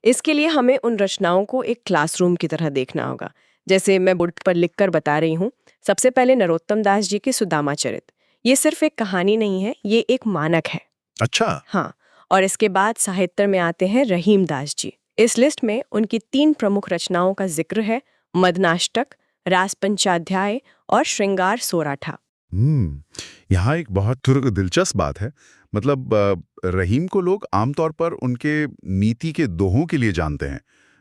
इसके लिए हमें उन रचनाओं को एक क्लासरूम की तरह देखना होगा। जैसे मैं बोर्ड पर लिखकर बता रही हूँ। सबसे पहले नरोत्तम दास जी के सुदामा चरित। ये सिर्फ एक कहानी नहीं है, ये एक मानक है। अच्छा। हाँ, और इसके बाद साहित्य में आते हैं रहीम दास जी। इस लिस्ट में उनकी 3 प्रमुख रचनाओं का जिक्र है, मदनाष्टक, रास पंचाध्याय और श्रृंगार सोराठा। यहाँ एक बहुत दिलचस्प बात है। मतलब रहीम को लोग आमतौर पर उनके नीति के दोहों के लिए जानते हैं,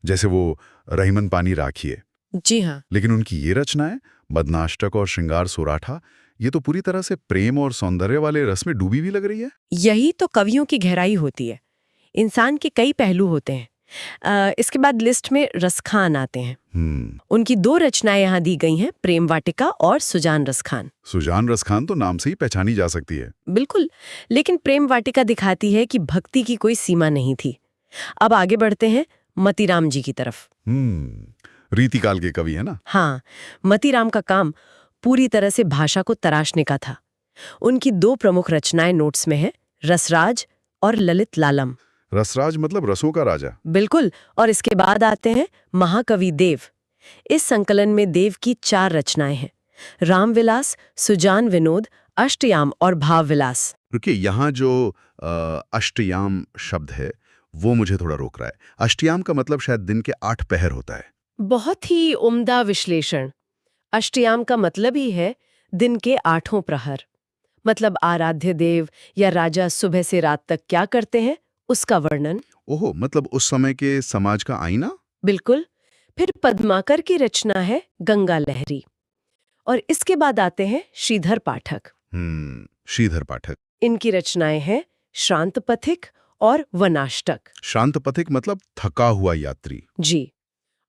जैसे वो रहीमन पानी राखिए। जी हाँ। लेकिन उनकी ये रचनाएं, मदनाष्टक और श्रृंगार सोराठा, ये तो पूरी तरह से प्रेम और सौंदर्य वाले रस में डूबी हुई लग रही है। यही तो कवियों की गहराई होती है। इंसान के कई पहलू होते हैं। इसके बाद लिस्ट में रसखान आते हैं। उनकी 2 रचनाएं यहाँ दी गई हैं, प्रेम वाटिका और सुजान रसखान। सुजान रसखान तो नाम से ही पहचानी जा सकती है। बिल्कुल, लेकिन प्रेम वाटिका दिखाती है कि भक्ति की कोई सीमा नहीं थी। अब आगे बढ़ते हैं मतीराम जी की तरफ। रीतिकाल के कवि है ना। हाँ, मतीराम का काम पूरी तरह से भाषा को तराशने का था। उनकी 2 प्रमुख रचनाएं नोट्स में हैं, रसराज और ललित लालम। रसराज मतलब रसों का राजा। बिल्कुल, और इसके बाद आते हैं महाकवि देव। इस संकलन में देव की 4 रचनाएं हैं, रामविलास, सुजान विनोद, अष्टयाम और भावविलास। रुकिए, यहाँ जो अष्टयाम शब्द है वो मुझे थोड़ा रोक रहा है। अष्टयाम का मतलब शायद दिन के 8 पहर होता है। बहुत ही उम्दा विश्लेषण। अष्टयाम का मतलब ही है दिन के 8 प्रहर। मतलब आराध्य देव या राजा सुबह से रात तक क्या करते हैं, उसका वर्णन। ओहो, मतलब उस समय के समाज का आईना। बिल्कुल। फिर पद्माकर की रचना है गंगा लहरी। और इसके बाद आते हैं श्रीधर पाठक। श्रीधर पाठक। इनकी रचनाएं हैं श्रांत पथिक और वनाष्टक। शांत पथिक मतलब थका हुआ यात्री। जी।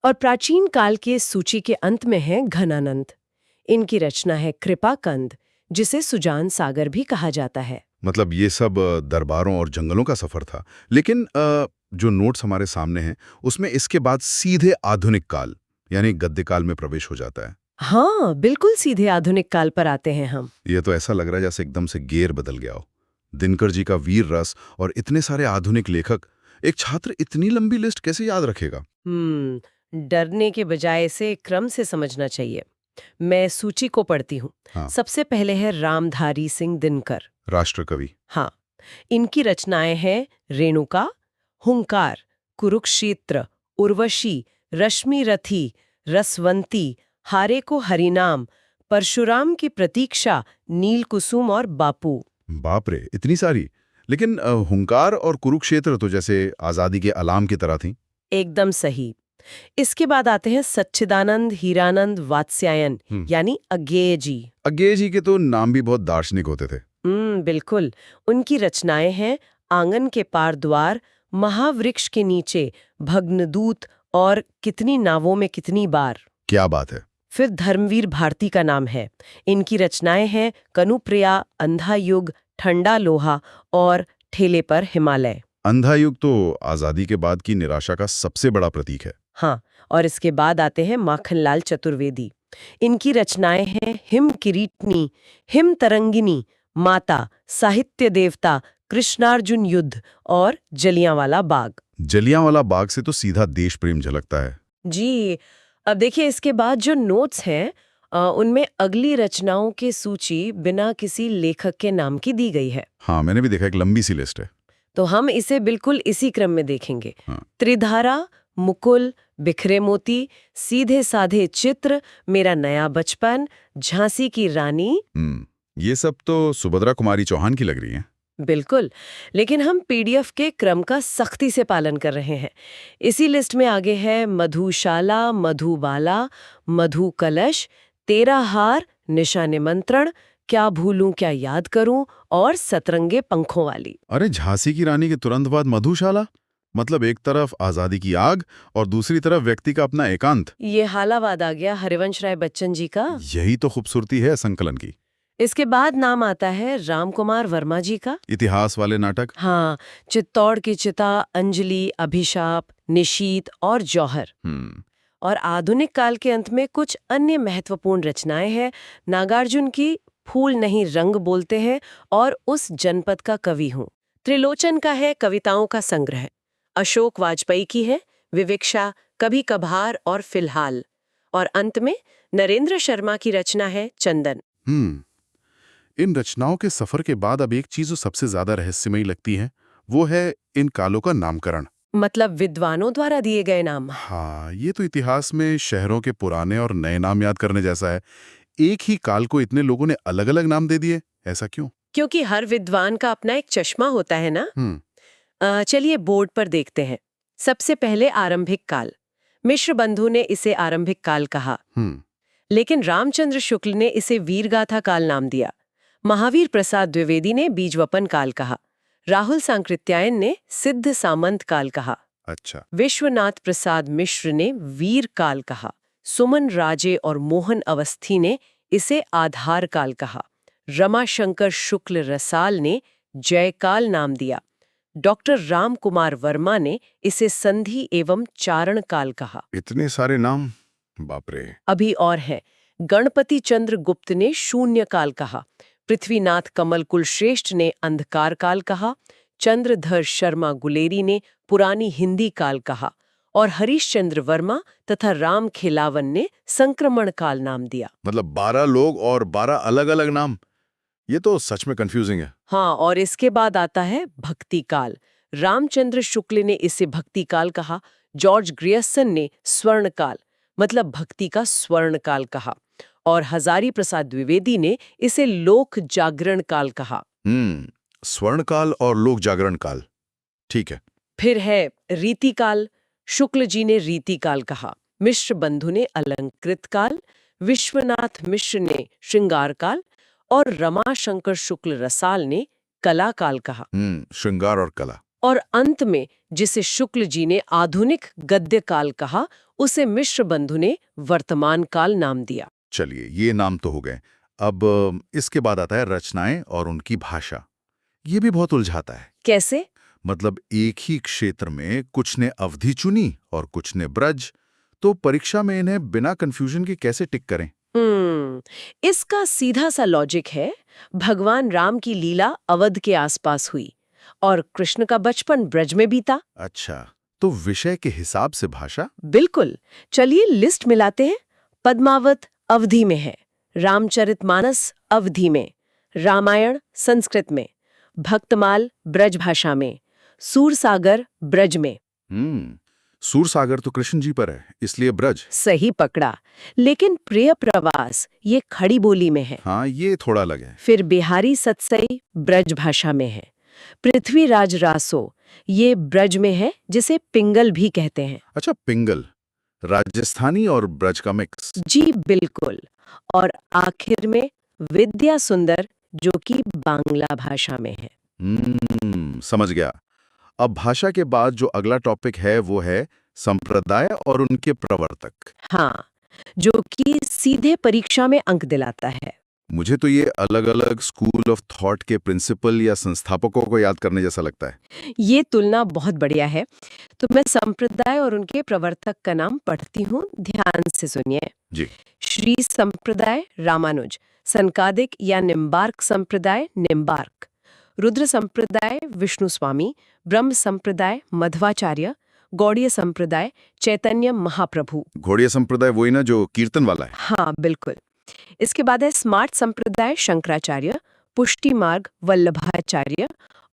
और प्राचीन काल के सूची के अंत में है घनानंद। इनकी रचना है कृपाकंद, जिसे सुजान सागर भी कहा जाता है। मतलब ये सब दरबारों और जंगलों का सफर था। लेकिन जो नोट्स हमारे सामने हैं उसमें इसके बाद सीधे आधुनिक काल यानी गद्य काल में प्रवेश हो जाता है। हाँ, बिल्कुल सीधे आधुनिक काल पर आते हैं हम। ये तो ऐसा लग रहा है जैसे एकदम से गेर बदल गया हो। दिनकर जी का वीर रस और इतने सारे आधुनिक लेखक, एक छात्र इतनी लंबी लिस्ट कैसे याद रखेगा? डरने के बजाय इसे क्रम से समझना चाहिए। मैं सूची को पढ़ती हूँ। हाँ। सबसे पहले है रामधारी सिंह दिनकर, राष्ट्रकवि। हाँ। इनकी रचनाएं हैं रेणुका, हुंकार, कुरुक्षेत्र, उर्वशी, रश्मि रथी, रसवंती, हारे को हरिनाम, परशुराम की प्रतीक्षा, नील कुसुम और बापू। बाप रे, इतनी सारी। लेकिन हुंकार और कुरुक्षेत्र तो जैसे आजादी के अलाम की तरह थी। एकदम सही। इसके बाद आते हैं सच्चिदानंद, हीरानंद, वात्स्यायन यानी अज्ञेय जी। अज्ञेय जी के तो नाम भी बहुत दार्शनिक होते थे। बिल्कुल। उनकी रचनाएं हैं आंगन के पार द्वार, महावृक्ष के नीचे, भग्नदूत और कितनी नावों में कितनी बार। क्या बात है। फिर धर्मवीर भारती का नाम है। इनकी रचनाएं हैं कनुप्रिया, अंधा युग, ठंडा लोहा और ठेले पर हिमालय। अंधा युग तो आजादी के बाद की निराशा का सबसे बड़ा प्रतीक है। हाँ, और इसके बाद आते हैं माखनलाल चतुर्वेदी। इनकी रचनाएं हैं हिम किरीटनी, हिम तरंगिनी, माता, साहित्य देवता, कृष्णार्जुन युद्ध और जलियांवाला बाग। जलियांवाला बाग से तो सीधा देश प्रेम झलकता है। जी। अब देखिए, इसके बाद जो नोट्स हैं उनमें अगली रचनाओं की सूची बिना किसी लेखक के नाम की दी गई है। हाँ, मैंने भी देखा, एक लंबी सी लिस्ट है। तो हम इसे बिल्कुल इसी क्रम में देखेंगे। हाँ। त्रिधारा, मुकुल, बिखरे मोती, सीधे साधे चित्र, मेरा नया बचपन, झांसी की रानी। ये सब तो सुभद्रा कुमारी चौहान की लग रही हैं। बिल्कुल, लेकिन हम पीडीएफ के क्रम का सख्ती से पालन कर रहे हैं। इसी लिस्ट में आगे है मधुशाला, मधुबाला, मधु कलश, तेरा हार, निशा निमंत्रण, क्या भूलूं क्या याद करूं और सतरंगे पंखों वाली। अरे, झांसी की रानी के तुरंत बाद मधुशाला, मतलब एक तरफ आजादी की आग और दूसरी तरफ व्यक्ति का अपना एकांत। ये हालावाद आ गया हरिवंश राय बच्चन जी का। यही तो खूबसूरती है संकलन की। इसके बाद नाम आता है रामकुमार वर्मा जी का। इतिहास वाले नाटक। हाँ, चित्तौड़ की चिता, अंजलि, अभिशाप, निशीत और जौहर। और आधुनिक काल के अंत में कुछ अन्य महत्वपूर्ण रचनाएं हैं। नागार्जुन की फूल नहीं रंग बोलते हैं और उस जनपद का कवि हूँ। त्रिलोचन का है कविताओं का संग्रह। अशोक वाजपेयी की है विवेक्षा, कभी कभार और फिलहाल। और अंत में नरेंद्र शर्मा की रचना है चंदन। इन रचनाओं के सफर के बाद अब एक चीज जो सबसे ज्यादा रहस्यमयी लगती है वो है इन कालों का नामकरण। मतलब विद्वानों द्वारा दिए गए नाम। हाँ, ये तो इतिहास में शहरों के पुराने और नए नाम याद करने जैसा है। एक ही काल को इतने लोगों ने अलग अलग नाम दे दिए, ऐसा क्यों? क्योंकि हर विद्वान का अपना एक चश्मा होता है ना। चलिए बोर्ड पर देखते हैं। सबसे पहले आरंभिक काल। मिश्र बंधु ने इसे आरंभिक काल कहा, लेकिन रामचंद्र शुक्ल ने इसे वीरगाथा काल नाम दिया। महावीर प्रसाद द्विवेदी ने बीजवपन काल कहा। राहुल सांकृत्यायन ने सिद्ध सामंत काल कहा। अच्छा। विश्वनाथ प्रसाद मिश्र ने वीर काल कहा। सुमन राजे और मोहन अवस्थी ने इसे आधार काल कहा। रमाशंकर शुक्ल रसाल ने जयकाल नाम दिया। डॉक्टर राम कुमार वर्मा ने इसे संधि एवं चारण काल कहा। इतने सारे नाम, बाप रे। अभी और है। गणपति चंद्र गुप्त ने शून्य काल कहा। पृथ्वीनाथ कमल कुलश्रेष्ठ ने अंधकार काल कहा। चंद्रधर शर्मा गुलेरी ने पुरानी हिंदी काल कहा। और हरीशचंद्र वर्मा तथा राम खिलावन ने संक्रमण काल नाम दिया। मतलब 12 लोग और 12 अलग अलग नाम। ये तो सच में कंफ्यूजिंग है। हाँ, और इसके बाद आता है भक्ति काल। रामचंद्र शुक्ल ने इसे भक्ति काल कहा। जॉर्ज ग्रियर्सन ने स्वर्ण काल मतलब भक्ति का स्वर्ण काल कहा। और हजारी प्रसाद द्विवेदी ने इसे लोक जागरण काल कहा। स्वर्ण काल और लोक जागरण काल, ठीक है। फिर है रीति काल। शुक्ल जी ने रीति काल कहा। मिश्र बंधु ने अलंकृत काल। विश्वनाथ मिश्र ने श्रृंगार काल। और रमाशंकर शुक्ल रसाल ने कला काल कहा। श्रृंगार और कला। और अंत में जिसे शुक्ल जी ने आधुनिक गद्य काल कहा, उसे मिश्र बंधु ने वर्तमान काल नाम दिया। चलिए, ये नाम तो हो गए। अब इसके बाद आता है रचनाएं और उनकी भाषा। ये भी बहुत उलझाता है। कैसे? मतलब एक ही क्षेत्र में कुछ ने अवधि चुनी और कुछ ने ब्रज, तो परीक्षा में इन्हें बिना कंफ्यूजन के कैसे टिक करें? इसका सीधा सा लॉजिक है। भगवान राम की लीला अवध के आसपास हुई और कृष्ण का बचपन ब्रज में बीता। अच्छा, तो विषय के हिसाब से भाषा? बिल्कुल। चलिए लिस्ट मिलाते हैं। पद्मावत अवधि में है। रामचरितमानस अवधि में। रामायण संस्कृत में। भक्तमाल ब्रज भाषा में। सूरसागर ब्रज में। सूरसागर तो कृष्ण जी पर है, इसलिए ब्रज। सही पकड़ा। लेकिन प्रिय प्रवास ये खड़ी बोली में है। हाँ, ये थोड़ा अलग है। फिर बिहारी सत्सई ब्रज भाषा में है। पृथ्वीराज रासो ये ब्रज में है, जिसे पिंगल भी कहते हैं। अच्छा, पिंगल राजस्थानी और ब्रज का मिक्स। जी बिल्कुल। और आखिर में विद्या सुंदर जो कि बांग्ला भाषा में है। समझ गया। अब भाषा के बाद जो अगला टॉपिक है वो है संप्रदाय और उनके प्रवर्तक। हाँ, जो कि सीधे परीक्षा में अंक दिलाता है। मुझे तो ये अलग अलग स्कूल ऑफ थॉट के प्रिंसिपल या संस्थापकों को याद करने जैसा लगता है। ये तुलना बहुत बढ़िया है। तो मैं संप्रदाय और उनके प्रवर्तक का नाम पढ़ती हूँ, ध्यान से सुनिए। जी। श्री संप्रदाय रामानुज, सनकादिक या निम्बार्क संप्रदाय निम्बार्क, रुद्र संप्रदाय विष्णु स्वामी, ब्रह्म संप्रदाय मध्वाचार्य, गौड़ीय संप्रदाय चैतन्य महाप्रभु। घोड़िया संप्रदाय वही ना जो कीर्तन वाला है? हाँ बिल्कुल। इसके बाद है स्मार्ट संप्रदाय शंकराचार्य, पुष्टि मार्ग वल्लभाचार्य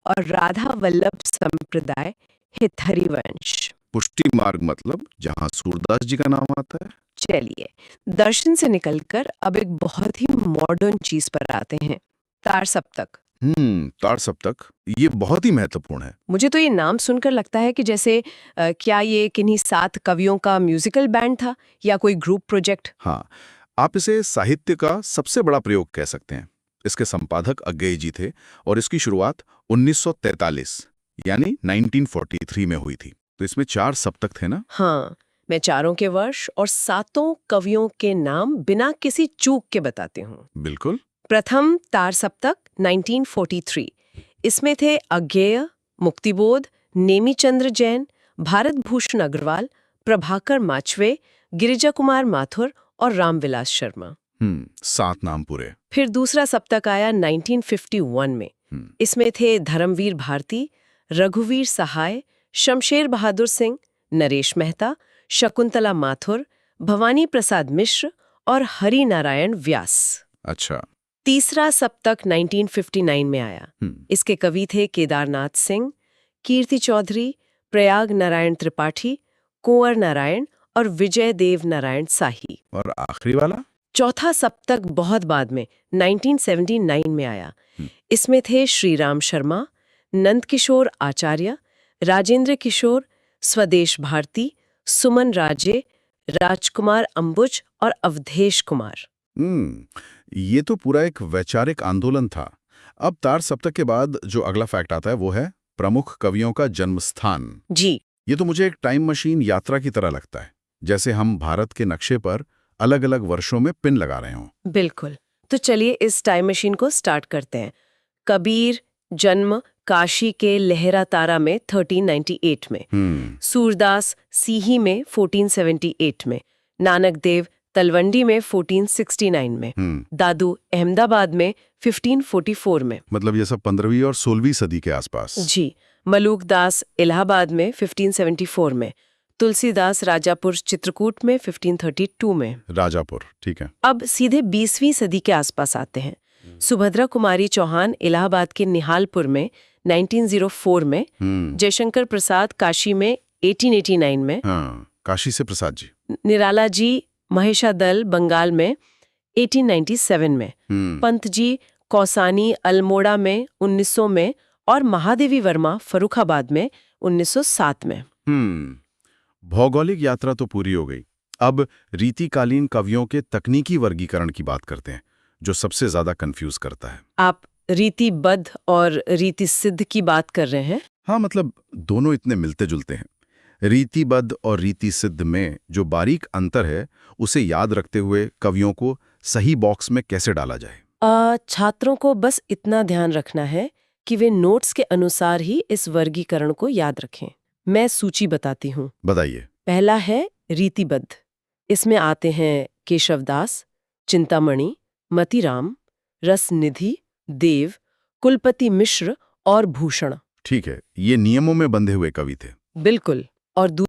और राधा वल्लभ संप्रदाय हितहरिवंश। पुष्टि मार्ग मतलब जहाँ सूरदास जी का नाम आता है। चलिए दर्शन से निकलकर अब एक बहुत ही मॉडर्न चीज पर आते हैं, तार सप्तक। तार सप्तक, ये बहुत ही महत्वपूर्ण है। मुझे तो ये नाम सुनकर लगता है कि जैसे क्या ये किन्हीं 7 कवियों का म्यूजिकल बैंड था या कोई ग्रुप प्रोजेक्ट। हाँ, आप इसे साहित्य का सबसे बड़ा प्रयोग कह सकते हैं। इसके संपादक अज्ञेय जी थे और इसकी शुरुआत 1943 यानी 1943 में हुई थी। तो इसमें 4 सप्तक थे ना? हाँ, मैं चारों के वर्ष और 7 कवियों के नाम बिना किसी चूक के बताती हूँ। बिल्कुल। प्रथम तार सप्तक 1943। इसमें थे अज्ञेय, मुक्तिबोध, नेमीचंद्र जैन, भारत भूषण अग्रवाल, प्रभाकर माचवे, गिरिजा कुमार माथुर और रामविलास शर्मा। 7 नाम पूरे। फिर दूसरा सप्तक आया 1951 में। इसमें थे धर्मवीर भारती, रघुवीर सहाय, शमशेर बहादुर सिंह, नरेश मेहता, शकुंतला माथुर, भवानी प्रसाद मिश्र और हरि नारायण व्यास। अच्छा। तीसरा सप्तक 1959 में आया। इसके कवि थे केदारनाथ सिंह, कीर्ति चौधरी, प्रयाग नारायण त्रिपाठी, कुंवर नारायण और विजय देव नारायण साही। और आखिरी वाला? चौथा सप्तक बहुत बाद में 1979 में आया। इसमें थे श्री राम शर्मा, नंद किशोर आचार्य, राजेंद्र किशोर, स्वदेश भारती, सुमन राजे, राजकुमार अंबुज और अवधेश कुमार। ये तो पूरा एक वैचारिक आंदोलन था। अब तार सप्तक के बाद जो अगला फैक्ट आता है वो है प्रमुख कवियों का जन्मस्थान। जी। ये तो मुझे एक टाइम मशीन यात्रा की तरह लगता है, जैसे हम भारत के नक्शे पर अलग अलग वर्षों में पिन लगा रहे हों। बिल्कुल। तो चलिए इस टाइम मशीन को स्टार्ट करते हैं। कबीर जन्म काशी के लहरा तारा में 1398 में, सूरदास सीही में 1478 में, नानक देव तलवंडी में 1469 में, दादू अहमदाबाद में 1544 में। मतलब ये सब 15वीं और 16वीं सदी के आसपास। जी। मलूक दास इलाहाबाद में 1574 में, तुलसीदास राजापुर चित्रकूट में 1532 में। राजापुर, ठीक है। अब सीधे 20वीं सदी के आसपास आते हैं। सुभद्रा कुमारी चौहान इलाहाबाद के निहालपुर में 1904 में, जयशंकर प्रसाद काशी में 1889 में, काशी से प्रसाद जी, निराला जी महेशादल बंगाल में 1897 में, पंत जी कौसानी अल्मोड़ा में 1900 में और महादेवी वर्मा फर्रुखाबाद में 1907 में। भौगोलिक यात्रा तो पूरी हो गई। अब रीतिकालीन कवियों के तकनीकी वर्गीकरण की बात करते हैं, जो सबसे ज्यादा कंफ्यूज करता है। आप रीतिबद्ध और रीति सिद्ध की बात कर रहे हैं? हाँ, मतलब दोनों इतने मिलते जुलते हैं। रीतिबद्ध और रीति सिद्ध में जो बारीक अंतर है उसे याद रखते हुए कवियों को सही बॉक्स में कैसे डाला जाए? छात्रों को बस इतना ध्यान रखना है कि वे नोट्स के अनुसार ही इस वर्गीकरण को याद रखें। मैं सूची बताती हूँ। बताइए। पहला है रीतिबद्ध। इसमें आते हैं केशवदास, चिंतामणि, मतीराम, रसनिधि, देव, कुलपति मिश्र और भूषण। ठीक है, ये नियमों में बंधे हुए कवि थे। बिल्कुल। और